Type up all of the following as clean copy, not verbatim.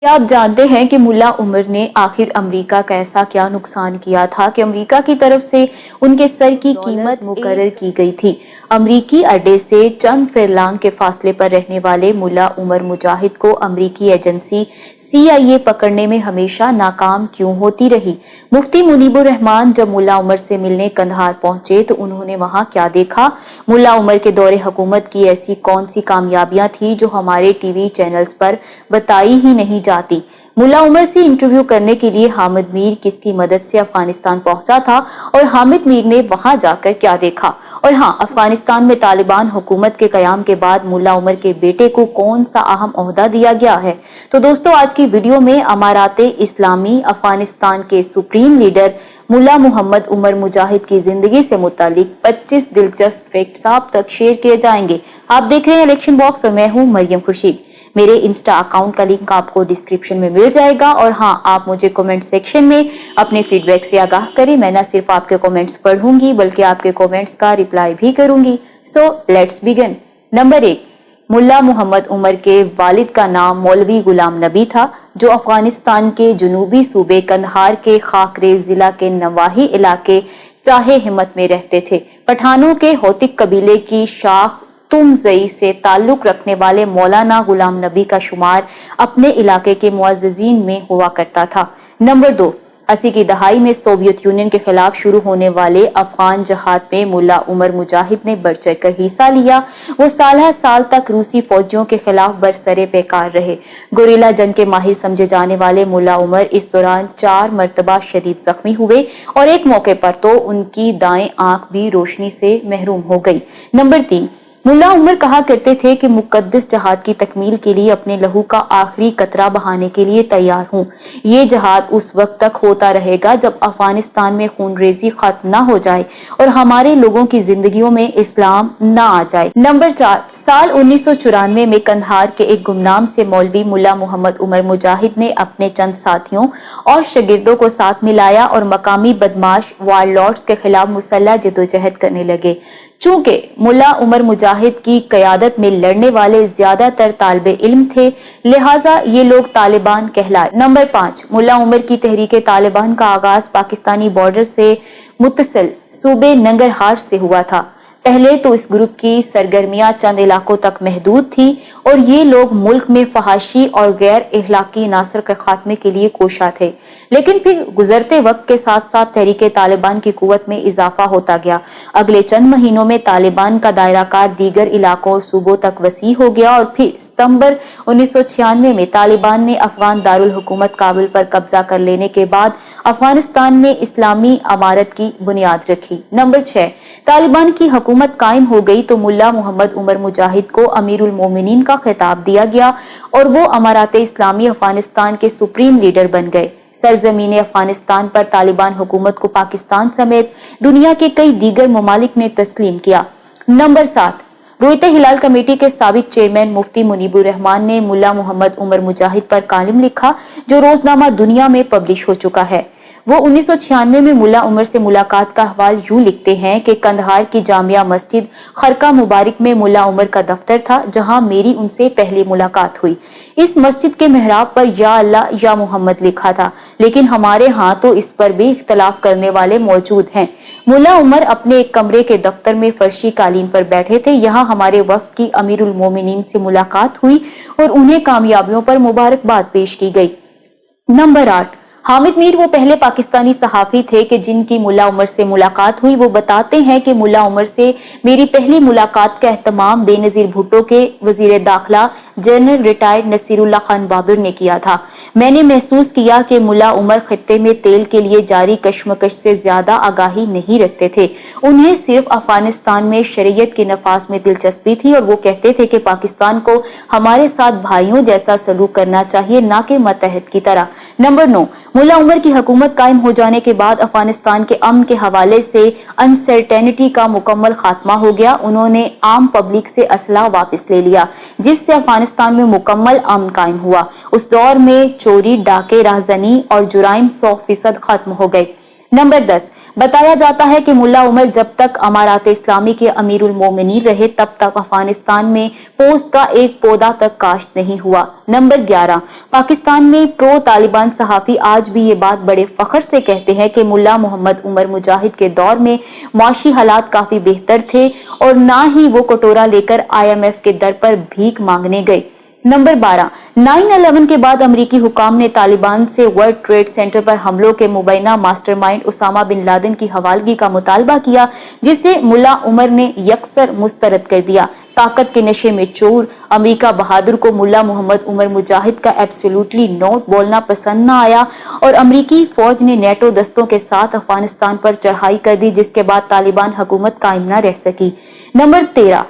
کیا آپ جانتے ہیں کہ ملا عمر نے آخر امریکہ کا ایسا کیا نقصان کیا تھا کہ امریکہ کی طرف سے ان کے سر کی قیمت مقرر کی گئی تھی؟ امریکی اڈے سے چند فیرلانگ کے فاصلے پر رہنے والے ملا عمر مجاہد کو امریکی ایجنسی CIA پکڑنے میں ہمیشہ ناکام کیوں ہوتی رہی؟ مفتی منیب الرحمان جب ملا عمر سے ملنے قندھار پہنچے تو انہوں نے وہاں کیا دیکھا؟ ملا عمر کے دور حکومت کی ایسی کون سی کامیابیاں تھی جو ہمارے ٹی وی چینلز پر بتائی ہی نہیں جاتی؟ ملا عمر سے انٹرویو کرنے کے لیے حامد میر کس کی مدد سے افغانستان پہنچا تھا اور حامد میر نے وہاں جا کر کیا دیکھا؟ اور ہاں، افغانستان میں طالبان حکومت کے قیام کے بعد ملا عمر کے بیٹے کو کون سا اہم عہدہ دیا گیا ہے؟ تو دوستو، آج کی ویڈیو میں امارات اسلامی افغانستان کے سپریم لیڈر ملا محمد عمر مجاہد کی زندگی سے متعلق 25 دلچسپ فیکٹس آپ تک شیئر کیے جائیں گے۔ آپ دیکھ رہے ہیں الیکشن باکس اور میں ہوں مریم خورشید۔ میرے انسٹا اکاؤنٹ کا لنک آپ کو ڈسکرپشن میں مل جائے گا، اور ہاں، آپ مجھے کومنٹ سیکشن میں اپنے فیڈ بیک سے آگاہ کریں۔ میں نہ صرف آپ کے کومنٹس پڑھوں گی بلکہ آپ کے کومنٹس کا ریپلائی بھی کروں گی۔ So let's begin. نمبر 1، ملا محمد عمر کے والد کا نام مولوی غلام نبی تھا، جو افغانستان کے جنوبی صوبے قندھار کے خاکریز ضلع کے نواحی علاقے چاہے ہمت میں رہتے تھے۔ پٹھانوں کے ہوتک قبیلے کی شاخ تمزئی سے تعلق رکھنے والے مولانا غلام نبی کا شمار اپنے علاقے کے معززین میں ہوا کرتا تھا۔ نمبر 2، 80 کی دہائی میں سوویت یونین کے خلاف شروع ہونے والے افغان جہاد میں ملا عمر مجاہد نے بڑھ چڑھ کر حصہ لیا۔ وہ سالہ سال تک روسی فوجیوں کے خلاف برسر پیکار رہے۔ گوریلا جنگ کے ماہر سمجھے جانے والے ملا عمر اس دوران 4 مرتبہ شدید زخمی ہوئے اور ایک موقع پر تو ان کی دائیں آنکھ بھی روشنی سے محروم ہو گئی۔ نمبر 3، ملا عمر کہا کرتے تھے کہ مقدس جہاد کی تکمیل کے لیے اپنے لہو کا آخری قطرہ بہانے کے لیے تیار ہوں۔ یہ جہاد اس وقت تک ہوتا رہے گا جب افغانستان میں خون ریزی ختم نہ ہو جائے اور ہمارے لوگوں کی زندگیوں میں اسلام نہ آ جائے۔ نمبر 4، سال 1994 میں قندھار کے ایک گمنام سے مولوی ملا محمد عمر مجاہد نے اپنے چند ساتھیوں اور شاگردوں کو ساتھ ملایا اور مقامی بدماش وار لارڈز کے خلاف مسلح جدوجہد کرنے لگے۔ چونکہ ملا عمر مجاہد کی قیادت میں لڑنے والے زیادہ تر طالب علم تھے، لہٰذا یہ لوگ طالبان کہلائے۔ نمبر 5، ملا عمر کی تحریک طالبان کا آغاز پاکستانی بارڈر سے متصل صوبے ننگرہار سے ہوا تھا۔ پہلے تو اس گروپ کی سرگرمیاں چند علاقوں تک محدود تھی اور یہ لوگ ملک میں فحاشی اور غیر اخلاقی عناصر کے خاتمے کے لیے کوشاں تھے، لیکن پھر گزرتے وقت کے ساتھ ساتھ تحریک طالبان کی قوت میں اضافہ ہوتا گیا۔ اگلے چند مہینوں میں طالبان کا دائرہ کار دیگر علاقوں اور صوبوں تک وسیع ہو گیا اور پھر ستمبر 1996 میں طالبان نے افغان دارالحکومت کابل پر قبضہ کر لینے کے بعد افغانستان میں اسلامی امارت کی بنیاد رکھی۔ نمبر 6، طالبان کی حکومت قائم ہو گئی تو ملا محمد عمر مجاہد کو امیر المومنین کا خطاب دیا گیا اور وہ امارات اسلامی افغانستان کے سپریم لیڈر بن گئے۔ سرزمین افغانستان پر طالبان حکومت کو پاکستان سمیت دنیا کے کئی دیگر ممالک نے تسلیم کیا۔ نمبر 7، رویت ہلال کمیٹی کے سابق چیئرمین مفتی منیب الرحمان نے ملا محمد عمر مجاہد پر کالم لکھا جو روزنامہ دنیا میں پبلش ہو چکا ہے۔ وہ 1996 میں ملا عمر سے ملاقات کا احوال یوں لکھتے ہیں کہ قندھار کی جامعہ مسجد خرقہ مبارک میں ملا عمر کا دفتر تھا جہاں میری ان سے پہلی ملاقات ہوئی۔ اس مسجد کے محراب پر یا اللہ یا محمد لکھا تھا، لیکن ہمارے ہاں تو اس پر بھی اختلاف کرنے والے موجود ہیں۔ ملا عمر اپنے ایک کمرے کے دفتر میں فرشی قالین پر بیٹھے تھے۔ یہاں ہمارے وفد کی امیر المومنین سے ملاقات ہوئی اور انہیں کامیابیوں پر مبارکباد پیش کی گئی۔ نمبر 8، حامد میر وہ پہلے پاکستانی صحافی تھے کہ جن کی ملا عمر سے ملاقات ہوئی۔ وہ بتاتے ہیں کہ ملا عمر سے میری پہلی ملاقات کا اہتمام بے نظیر بھٹو کے وزیر داخلہ جنرل ریٹائرڈ نصیر اللہ خان بابر نے کیا تھا۔ میں نے محسوس کیا کہ ملا عمر خطے میں تیل کے لیے جاری کشمکش سے زیادہ آگاہی نہیں رکھتے تھے۔ انہیں صرف افغانستان میں شریعت کے نفاذ میں دلچسپی تھی اور وہ کہتے تھے کہ پاکستان کو ہمارے ساتھ بھائیوں جیسا سلوک کرنا چاہیے، نہ کہ متحد کی طرح۔ نمبر 9، ملا عمر کی حکومت قائم ہو جانے کے بعد افغانستان کے امن کے حوالے سے انسرٹینٹی کا مکمل خاتمہ ہو گیا۔ انہوں نے عام پبلک سے اسلحہ واپس لے لیا، جس سے افغانستان میں مکمل امن قائم ہوا۔ اس دور میں چوری، ڈاکے، راہزنی اور جرائم 100% ختم ہو گئے۔ नंबर 10, बताया जाता है कि मुल्ला उमर जब तक अमारात इस्लामी के अमीरुल मोमिनीन रहे तब तक अफगानिस्तान में पोस्त का एक पौधा तक काश्त नहीं हुआ। नंबर 11, पाकिस्तान में प्रो तालिबान सहाफी आज भी ये बात बड़े फख्र से कहते हैं कि मुल्ला मोहम्मद उमर मुजाहिद के दौर में माशी हालात काफी बेहतर थे और ना ही वो कटोरा लेकर IMF के दर पर भीख मांगने गए। नंबर 12, 9/11 के बाद अमरीकी हुकाम ने तालिबान से वर्ल्ड ट्रेड सेंटर पर हमलों के मुबैना मास्टरमाइंड उसामा बिन लादेन की हवालगी का मुतालबा किया, जिसे मुल्ला उमर ने यकसर मुस्तरद कर दिया। ताकत के नशे में चोर अमरीका बहादुर को मुल्ला मोहम्मद उमर मुजाहिद का एब्सोल्युटली नोट बोलना पसंद न आया और अमरीकी फौज ने नेटो दस्तों के साथ अफगानिस्तान पर चढ़ाई कर दी, जिसके बाद तालिबान हुकूमत कायम न रह सकी। नंबर 13,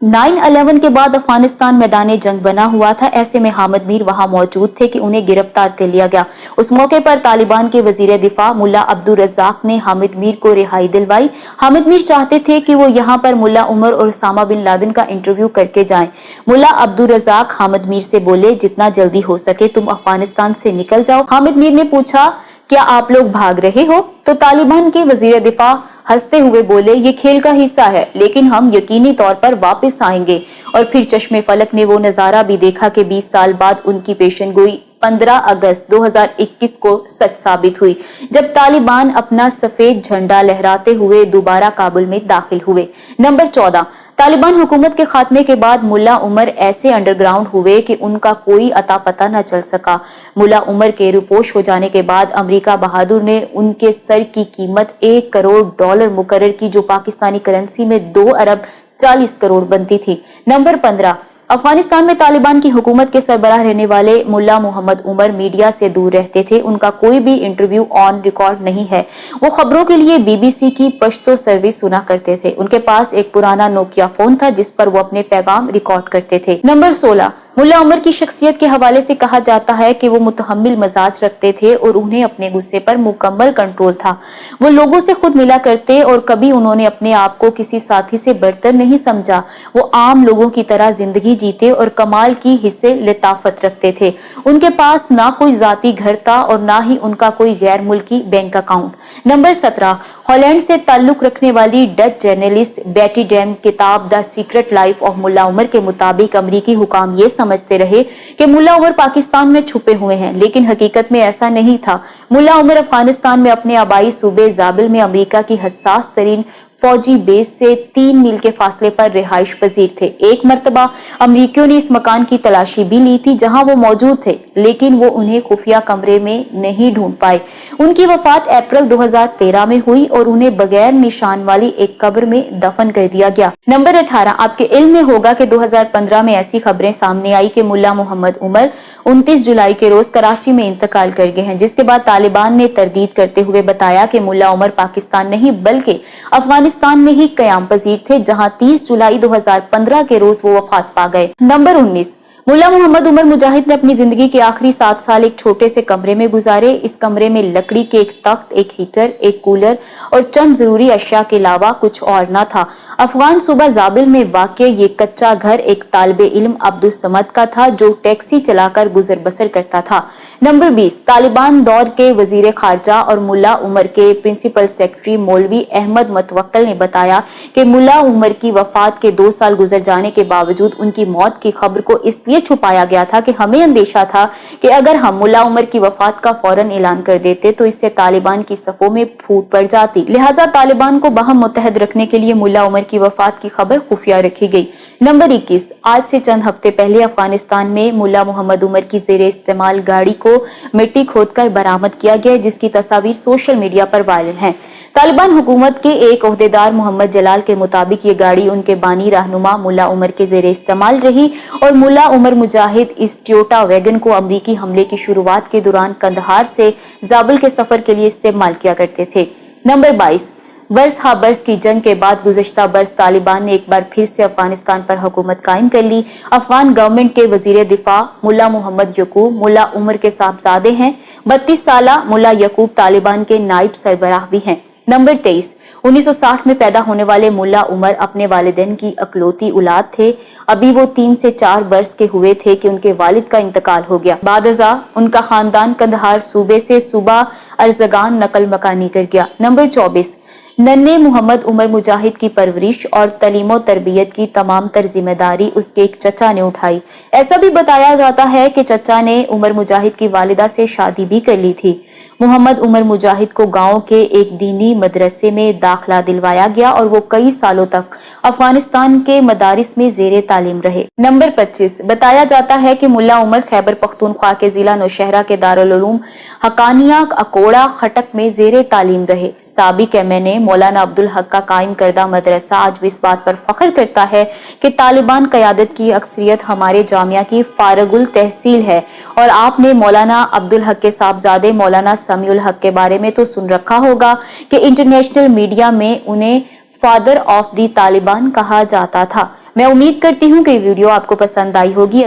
9/11 के बाद अफगानिस्तान मैदान जंग बना हुआ था। ऐसे में हामिद मीर वहां मौजूद थे कि उन्हें गिरफ्तार कर लिया गया। उस मौके पर तालिबान के वजीर दिफा मुल्ला अब्दुल रज़ाक ने हामिद मीर को रिहाई दिलवाई। हामिद मीर चाहते थे कि वो यहाँ पर मुल्ला उमर और उसामा बिन लादेन का इंटरव्यू करके जाएं। मुल्ला अब्दुल रज़ाक हामिद मीर से बोले, जितना जल्दी हो सके तुम अफगानिस्तान से निकल जाओ। हामिद मीर ने पूछा, क्या आप लोग भाग रहे हो? तो तालिबान के वजीर दिफा हंसते हुए बोले, ये खेल का हिस्सा है, लेकिन हम यकीनी तौर पर वापस आएंगे। और फिर चश्मे फलक ने वो नजारा भी देखा कि 20 साल बाद उनकी पेशनगोई 15 अगस्त 2021 को सच साबित हुई, जब तालिबान अपना सफेद झंडा लहराते हुए दोबारा काबुल में दाखिल हुए। नंबर 14, तालिबान हुकूमत के खात्मे के बाद मुल्ला उमर ऐसे अंडरग्राउंड हुए कि उनका कोई अता पता न चल सका। मुल्ला उमर के रुपोश हो जाने के बाद अमरीका बहादुर ने उनके सर की कीमत $1 करोड़ मुकर्रर की, जो पाकिस्तानी करेंसी में 2 अरब 40 करोड़ बनती थी। नंबर 15, अफगानिस्तान में तालिबान की हुकूमत के सरबराह रहने वाले मुल्ला मोहम्मद उमर मीडिया से दूर रहते थे। उनका कोई भी इंटरव्यू ऑन रिकॉर्ड नहीं है। वो खबरों के लिए BBC की पश्तो सर्विस सुना करते थे। उनके पास एक पुराना नोकिया फोन था जिस पर वो अपने पैगाम रिकॉर्ड करते थे। नंबर 16, मुल्ला उमर की शख्सियत के हवाले से कहा जाता है कि वो मुतहम्मिल मजाज रखते थे और उन्हें अपने गुस्से पर मुकम्मल कंट्रोल था। वो लोगों से खुद मिला करते और कभी उन्होंने अपने आप को किसी साथी से बढ़तर नहीं समझा। वो आम लोगों की तरह जिंदगी जीते और कमाल की हिस्से लताफत रखते थे। उनके पास ना कोई जाती घर था और ना ही उनका कोई गैर मुल्की बैंक अकाउंट। नंबर 17, हॉलैंड से ताल्लुक रखने वाली डच जर्नलिस्ट बेटी डैम किताब द सीक्रेट लाइफ ऑफ मुल्ला उमर के मुताबिक अमरीकी हुकाम ये समझते रहे कि मुल्ला उमर पाकिस्तान में छुपे हुए हैं, लेकिन हकीकत में ऐसा नहीं था। मुल्ला उमर अफगानिस्तान में अपने आबाई सूबे जाबिल में अमरीका की हसास तरीन फौजी बेस से 3 मील के फासले पर रिहाइश पजीर थे। एक मर्तबा अमरीकियों ने इस मकान की तलाशी भी ली थी जहां वो मौजूद थे, लेकिन वो उन्हें खुफिया कमरे में नहीं ढूंढ पाए। उनकी वफात अप्रैल 2013 में हुई और उन्हें बगैर निशान वाली एक कब्र में दफन कर दिया गया। नंबर 18, आपके इल्म में होगा कि 2015 में ऐसी खबरें सामने आई कि मुल्ला मोहम्मद उमर 29 जुलाई के रोज कराची में इंतकाल कर गए हैं, जिसके बाद तालिबान ने तरदीद करते हुए बताया कि मुल्ला उमर पाकिस्तान नहीं बल्कि अफगानिस्तान में ही कयाम पजीर थे, जहां 30 जुलाई 2015 के रोज वो वफात पा गए। नंबर 19, मुल्ला मोहम्मद उमर मुजाहिद ने अपनी जिंदगी के आखिरी 7 साल एक छोटे से कमरे में गुजारे। इस कमरे में लकड़ी के एक तख्त, एक हीटर, एक कूलर और चंद जरूरी अशिया के अलावा कुछ और न था। अफगान सूबा जाबिल में वाक़े ये कच्चा घर एक तालिबे इल्म अब्दुल समद का था जो टैक्सी चलाकर गुजर बसर करता था। नंबर 20, तालिबान दौर के वजीर खारजा और मुल्ला उमर के प्रिंसिपल सेक्रेटरी मौलवी अहमद मतवक्कल ने बताया कि मुल्ला उमर की वफात के 2 साल गुजर जाने के बावजूद उनकी मौत की खबर को इसलिए छुपाया गया था कि हमें अंदेशा था कि अगर हम मुल्ला उमर की वफात का फौरन ऐलान कर देते तो इससे तालिबान की सफों में फूट पड़ जाती। लिहाजा तालिबान को बाहम मुत्तहद रखने के लिए मुल्ला उमर की वफात की खबर खुफिया रखी गई। नंबर 21, आज से चंद हफ्ते पहले अफगानिस्तान में मुल्ला मोहम्मद उमर की जेरे इस्तेमाल गाड़ी को मिट्टी खोदकर बरामद किया गया, जिसकी तस्वीर सोशल मीडिया पर वायरल है। तालिबान हुकूमत के एक ओहदेदार मोहम्मद जलाल के मुताबिक ये गाड़ी उनके बानी रहनुमा मुल्ला उमर के जेरे इस्तेमाल रही और मुल्ला उमर मुजाहिद इस टोयोटा वैगन को अमरीकी हमले की शुरुआत के दौरान कंदहार से जाबिल के सफर के लिए इस्तेमाल किया करते थे। नंबर 22, बरस हा बरस की जंग के बाद गुज़श्ता बरस तालिबान ने एक बार फिर से अफगानिस्तान पर हुकूमत कायम कर ली। अफगान गवर्नमेंट के वजीर दिफा मुल्ला मोहम्मद यकूब मुल्ला उमर के साहबजादे हैं। 32 साला मुल्ला यकूब तालिबान के नायब सरबराह भी हैं। नंबर 23, 1960 में पैदा होने वाले मुल्ला उमर अपने वालिदैन की अकलौती औलाद थे। अभी वो 3 से 4 वर्ष के हुए थे कि उनके वालिद का इंतकाल हो गया। बादअज़ा उनका खानदान कंदहार सूबे से सूबा अर्जगान नकल मकानी कर गया। नंबर 24, नन्हे मोहम्मद उमर मुजाहिद की परवरिश और तलीम तरबियत की तमाम तर जिम्मेदारी उसके एक चचा ने उठाई। ऐसा भी बताया जाता है कि चचा ने उमर मुजाहिद की वालिदा से शादी भी कर ली थी। मोहम्मद उमर मुजाहिद को गांव के एक दीनी मदरसे में दाखिला दिलवाया गया और वो कई सालों तक अफगानिस्तान के मदारिस में ज़ेरे तालीम रहे। नंबर 25, बताया जाता है कि मुल्ला उमर खैबर पख्तूनख्वा के जिला नौशहरा के दारुल उलूम हकानिया अकोड़ा खटक में ज़ेरे तालीम रहे। साबिक एमएनए मौलाना अब्दुल हक का कायम करदा मदरसा आज भी इस बात पर फख्र करता है कि तालिबान क़यादत की अक्सरियत हमारे जामिया की फारगुल तहसील है। और आपने मौलाना अब्दुल हक के साहबजादे मौलाना समीउल हक के बारे में तो सुन रखा होगा कि इंटरनेशनल मीडिया में उन्हें फादर ऑफ दी तालिबान कहा जाता था। मैं उम्मीद करती हूँ कि वीडियो आपको पसंद आई होगी।